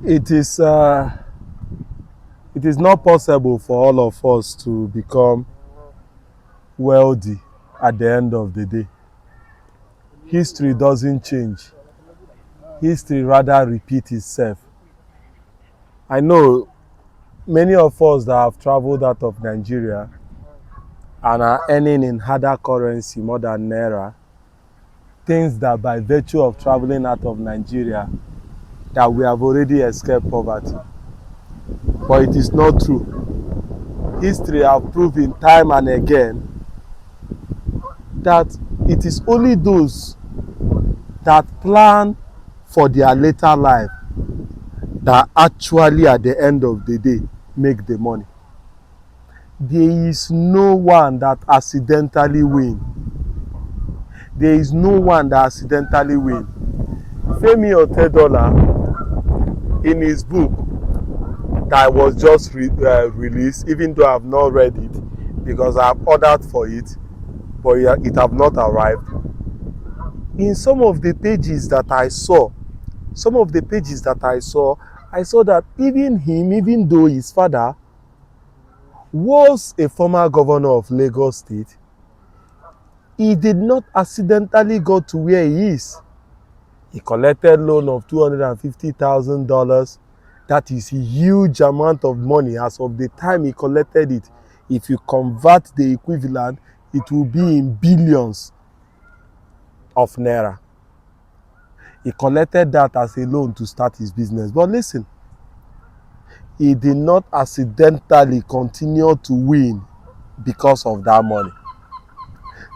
It is not possible for all of us to become wealthy at the end of the day. History doesn't change. History rather repeats itself. I know many of us that have traveled out of Nigeria and are earning in harder currency more than Naira, things that by virtue of traveling out of Nigeria that we have already escaped poverty. But it is not true. History have proven time and again that it is only those that plan for their later life that actually at the end of the day make the money. There is no one that accidentally win. There is no one that accidentally win. Femi Otedola, in his book that was just released, even though I have not read it because I have ordered for it, but it have not arrived. In some of the pages that I saw, I saw that even him, even though his father was a former governor of Lagos State, he did not accidentally go to where he is. He collected loan of $250,000. That is a huge amount of money as of the time he collected it. If you convert the equivalent, it will be in billions of Naira. He collected that as a loan to start his business. But listen, he did not accidentally continue to win because of that money.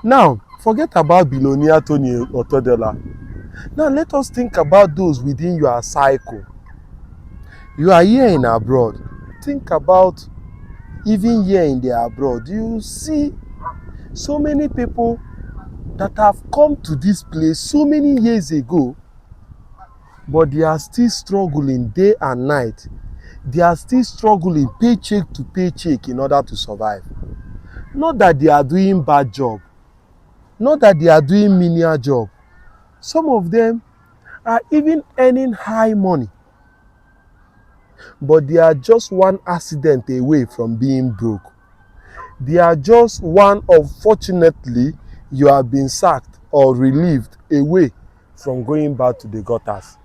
Now, forget about billionaire Tony Otedola. Now, let us think about those within your cycle. You are here in abroad. Think about even here in the abroad. You see so many people that have come to this place so many years ago, but they are still struggling day and night. They are still struggling paycheck to paycheck in order to survive. Not that they are doing bad job. Not that they are doing menial job. Some of them are even earning high money, but they are just one accident away from being broke. They are just one, unfortunately, you have been sacked or relieved away from going back to the gutters.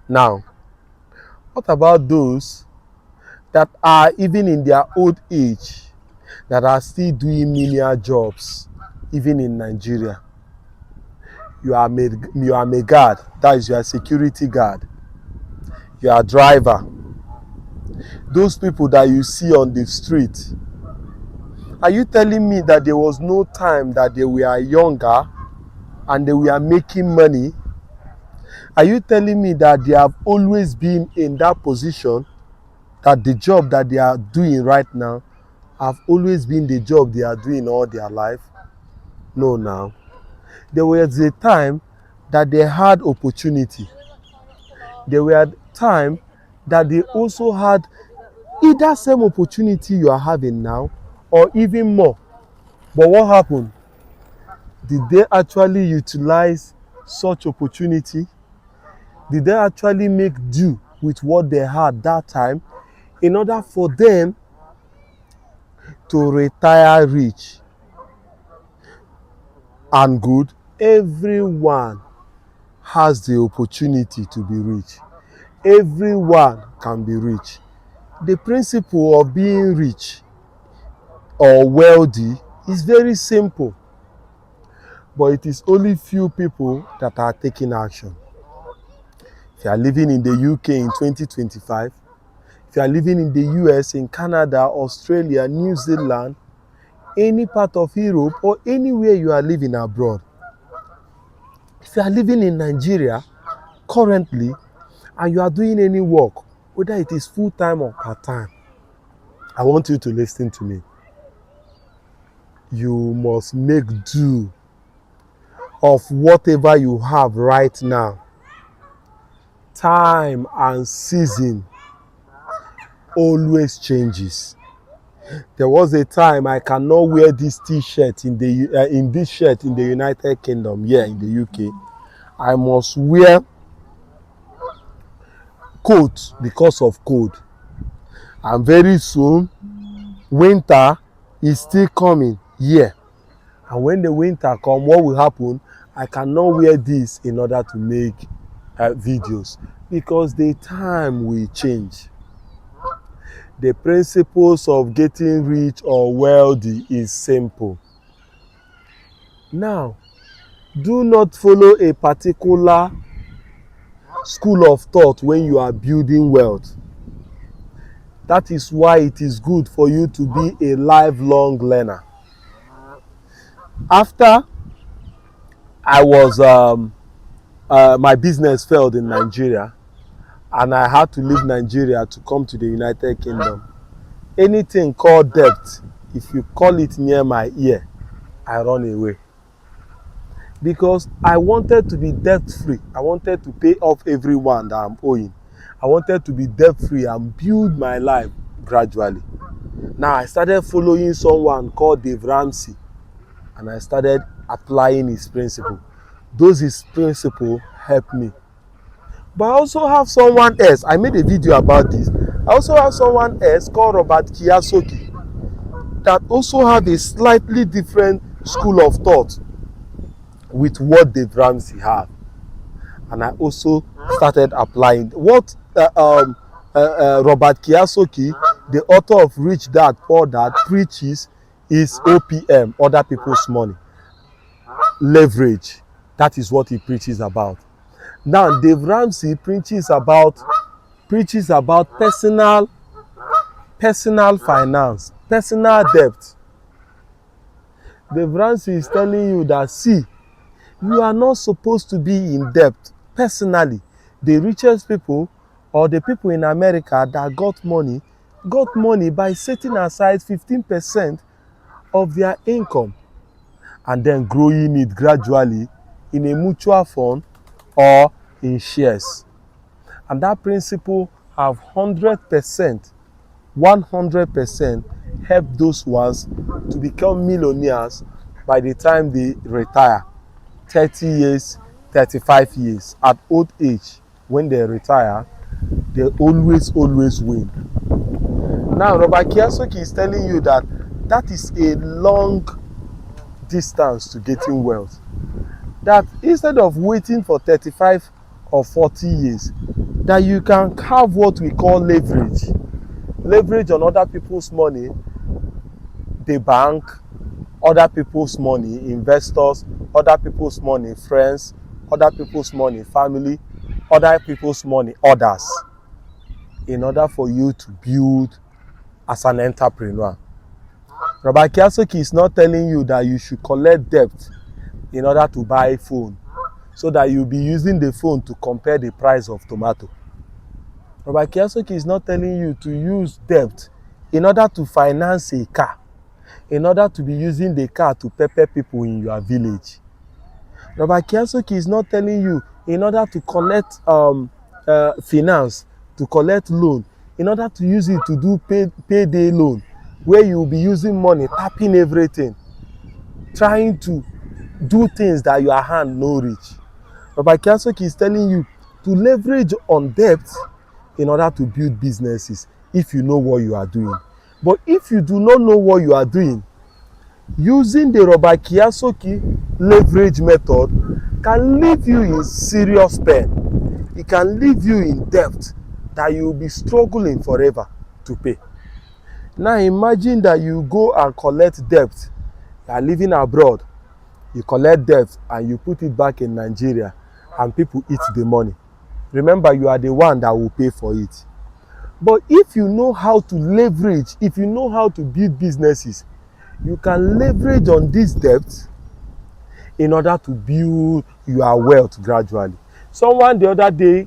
Now, what about those that are even in their old age that are still doing menial jobs, even in Nigeria? You are a guard, that is, you are a security guard. You are a driver. Those people that you see on the street, are you telling me that there was no time that they were younger and they were making money? Are you telling me that they have always been in that position, that the job that they are doing right now have always been the job they are doing all their life? No, now. There was a time that they had opportunity. There were time that they also had either same opportunity you are having now or even more. But what happened? Did they actually utilize such opportunity? Did they actually make do with what they had that time in order for them to retire rich and good? Everyone has the opportunity to be rich. Everyone can be rich. The principle of being rich or wealthy is very simple, but it is only few people that are taking action. If you are living in the UK in 2025, if you are living in the US, in Canada, Australia, New Zealand, any part of Europe, or anywhere you are living abroad, if you are living in Nigeria currently and you are doing any work, whether it is full-time or part-time, I want you to listen to me. You must make do of whatever you have right now. Time and season always changes. There was a time I cannot wear this t-shirt in this shirt in the United Kingdom, here in the UK. I must wear coat because of cold. And very soon, winter is still coming here. And when the winter come, what will happen? I cannot wear this in order to make videos, because the time will change. The principles of getting rich or wealthy is simple. Now, do not follow a particular school of thought when you are building wealth. That is why it is good for you to be a lifelong learner. After I was my business failed in Nigeria, and I had to leave Nigeria to come to the United Kingdom. Anything called debt, if you call it near my ear, I run away. Because I wanted to be debt free. I wanted to pay off everyone that I'm owing. I wanted to be debt free and build my life gradually. Now I started following someone called Dave Ramsey, and I started applying his principle. Those his principle helped me. But I also have someone else. I made a video about this. I also have someone else called Robert Kiyosaki that also have a slightly different school of thought with what Dave Ramsey have. And I also started applying what Robert Kiyosaki, the author of Rich Dad Poor Dad, preaches is OPM, other people's money. Leverage. That is what he preaches about. Now, Dave Ramsey preaches about personal finance, personal debt. Dave Ramsey is telling you that, see, you are not supposed to be in debt personally. The richest people, or the people in America that got money by setting aside 15% of their income and then growing it gradually in a mutual fund or in shares. And that principle have 100%, 100% help those ones to become millionaires by the time they retire. 30 years, 35 years. At old age, when they retire, they always win. Now, Robert Kiyosaki is telling you that that is a long distance to getting wealth. That instead of waiting for 35 or 40 years, that you can have what we call leverage. Leverage on other people's money, the bank, other people's money, investors, other people's money, friends, other people's money, family, other people's money, others, in order for you to build as an entrepreneur. Robert Kiyosaki is not telling you that you should collect debt in order to buy a phone, so that you'll be using the phone to compare the price of tomato. Robert Kiyosaki is not telling you to use debt in order to finance a car, in order to be using the car to pepper people in your village. Robert Kiyosaki is not telling you in order to collect finance, to collect loan, in order to use it to do payday loan, where you will be using money, tapping everything, trying to do things that your hand no reach. Robert Kiyosaki is telling you to leverage on debt in order to build businesses if you know what you are doing. But if you do not know what you are doing, using the Robert Kiyosaki leverage method can leave you in serious pain. It can leave you in debt that you will be struggling forever to pay. Now imagine that you go and collect debt. You are living abroad. You collect debt and you put it back in Nigeria, and people eat the money. Remember, you are the one that will pay for it. But if you know how to leverage, if you know how to build businesses, you can leverage on this debt in order to build your wealth gradually. Someone the other day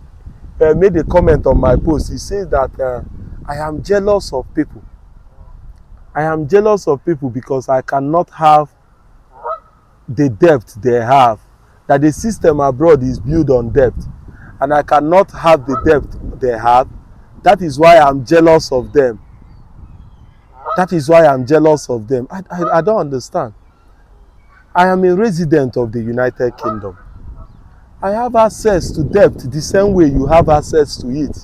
made a comment on my post. He says that I am jealous of people. I am jealous of people because I cannot have the debt they have. That the system abroad is built on debt, and I cannot have the debt they have. That is why I'm jealous of them. That is why I'm jealous of them. I don't understand. I am a resident of the United Kingdom. I have access to debt the same way you have access to it.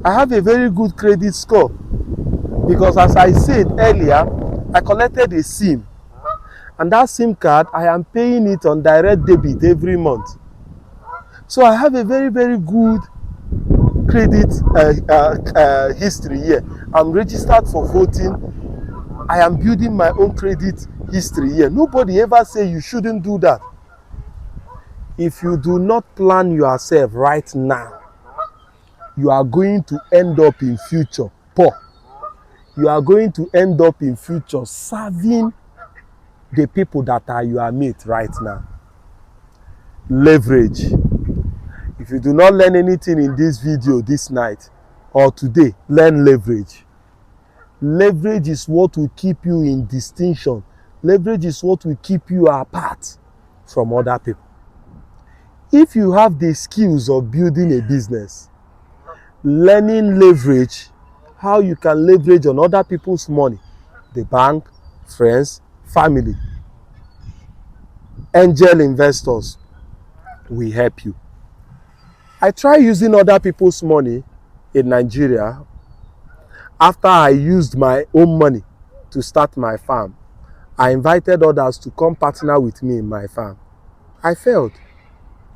I have a very good credit score because, as I said earlier, I collected a SIM, and that SIM card, I am paying it on direct debit every month. So I have a very, very good credit history here. I'm registered for voting. I am building my own credit history here. Nobody ever say you shouldn't do that. If you do not plan yourself right now, you are going to end up in future poor. You are going to end up in future serving the people that are your mate right now. Leverage. If you do not learn anything in this video this night or today, learn leverage. Leverage is what will keep you in distinction. Leverage is what will keep you apart from other people. If you have the skills of building a business, learning leverage, how you can leverage on other people's money, the bank, friends, family, angel investors will help you. I try using other people's money in Nigeria after I used my own money to start my farm. I invited others to come partner with me in my farm. I failed.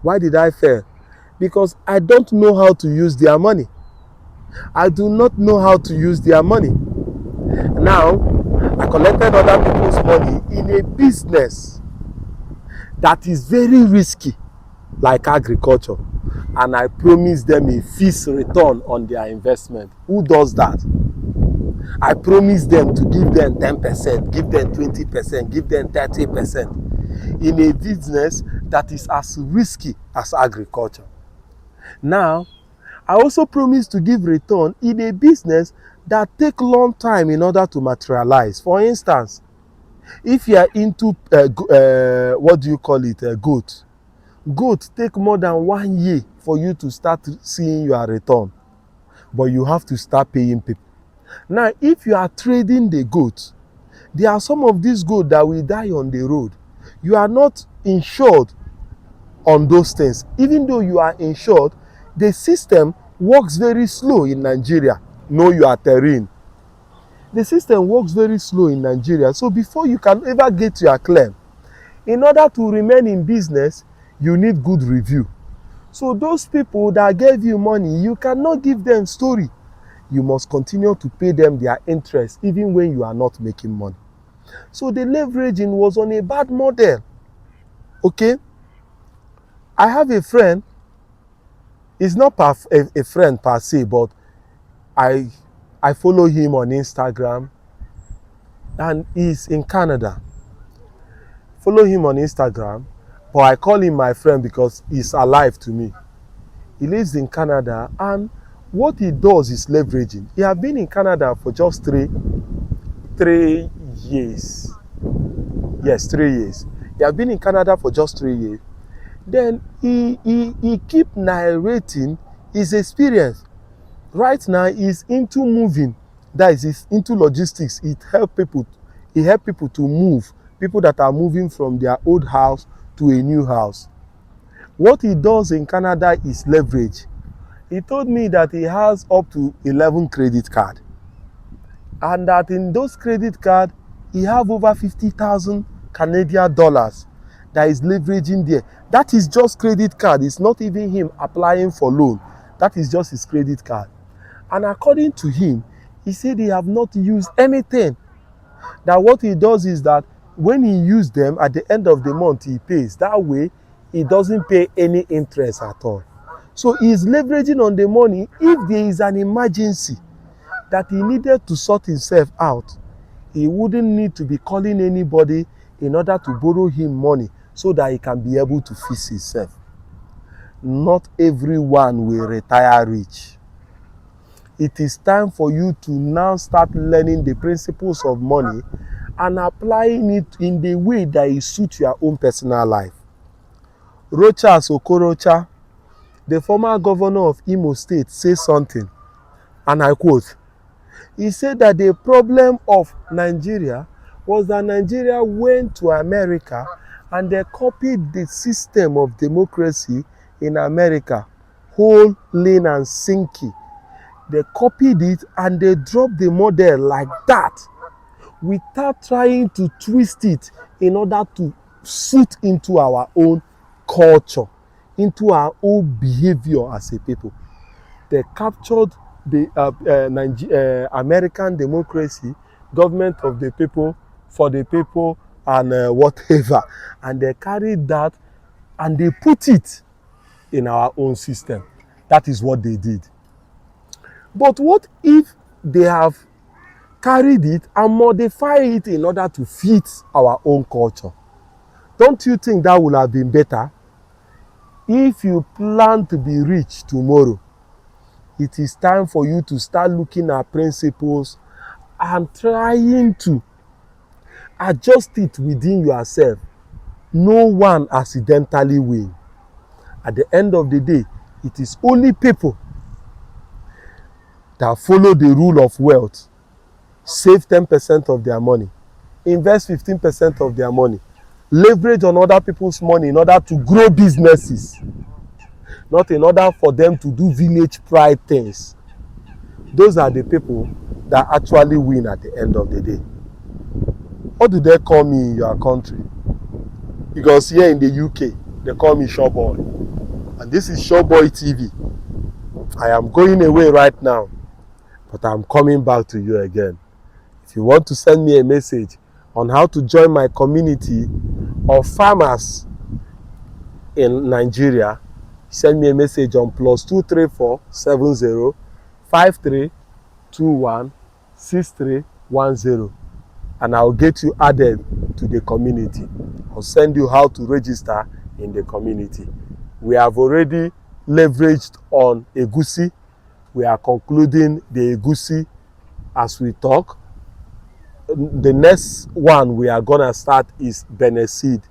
Why did I fail? Because I don't know how to use their money. I do not know how to use their money. Now, I collected other people's money in a business that is very risky, like agriculture, and I promised them a fixed return on their investment. Who does that? I promised them to give them 10%, give them 20%, give them 30% in a business that is as risky as agriculture. Now, I also promised to give return in a business that take long time in order to materialize. For instance, if you are into what do you call it, goat. Goat take more than 1 year for you to start seeing your return, but you have to start paying people. Now, if you are trading the goat, there are some of these goats that will die on the road. You are not insured on those things. Even though you are insured, the system works very slow in Nigeria. Know your terrain. The system works very slow in Nigeria. So before you can ever get your claim, in order to remain in business, you need good review. So those people that gave you money, you cannot give them story. You must continue to pay them their interest even when you are not making money. So the leveraging was on a bad model. Okay? I have a friend. He's not a friend per se, but I follow him on Instagram, and he's in Canada. Follow him on Instagram, but I call him my friend because he's alive to me. He lives in Canada, and what he does is leveraging. He has been in Canada for just three years. Yes, 3 years. He has been in Canada for just 3 years. Then he keep narrating his experience. Right now, he's into moving. That is, he's into logistics. He help people to move. People that are moving from their old house to a new house. What he does in Canada is leverage. He told me that he has up to 11 credit cards, and that in those credit cards, he have over 50,000 Canadian dollars that is leveraging there. That is just credit card. It's not even him applying for loan. That is just his credit card. And according to him, he said he have not used anything. That what he does is that when he uses them, at the end of the month, he pays. That way, he doesn't pay any interest at all. So he's leveraging on the money. If there is an emergency that he needed to sort himself out, he wouldn't need to be calling anybody in order to borrow him money so that he can be able to fix himself. Not everyone will retire rich. It is time for you to now start learning the principles of money and applying it in the way that it suits your own personal life. Rochas Okorocha, the former governor of Imo State, says something, and I quote, he said that the problem of Nigeria was that Nigeria went to America and they copied the system of democracy in America, whole, lean, and sinky. They copied it and they dropped the model like that without trying to twist it in order to suit into our own culture, into our own behavior as a people. They captured the American democracy, government of the people, for the people, and whatever. And they carried that and they put it in our own system. That is what they did. But what if they have carried it and modify it in order to fit our own culture? Don't you think that would have been better? If you plan to be rich tomorrow, it is time for you to start looking at principles and trying to adjust it within yourself. No one accidentally wins. At the end of the day, it is only people that follow the rule of wealth, save 10% of their money, invest 15% of their money, leverage on other people's money in order to grow businesses, not in order for them to do village pride things. Those are the people that actually win at the end of the day. What do they call me in your country? Because here in the UK, they call me Showboy. And this is Showboy TV. I am going away right now, but I'm coming back to you again. If you want to send me a message on how to join my community of farmers in Nigeria, send me a message on +234 70 5321 6310, and I'll get you added to the community. I'll send you how to register in the community. We have already leveraged on egusi. We are concluding the egusi as we talk. The next one we are gonna start is bene seed.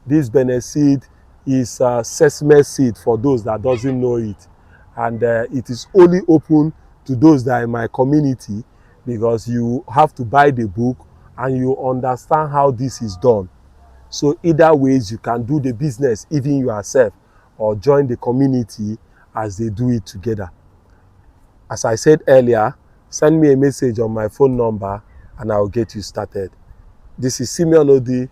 This bene seed is sesame seed for those that doesn't know it, and it is only open to those that are in my community, because you have to buy the book and you understand how this is done. So either ways you can do the business even yourself, or join the community as they do it together. As I said earlier, send me a message on my phone number and I'll get you started. This is Simeon Odi,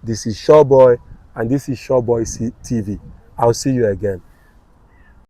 this is Showboy, and this is Showboy TV. I'll see you again.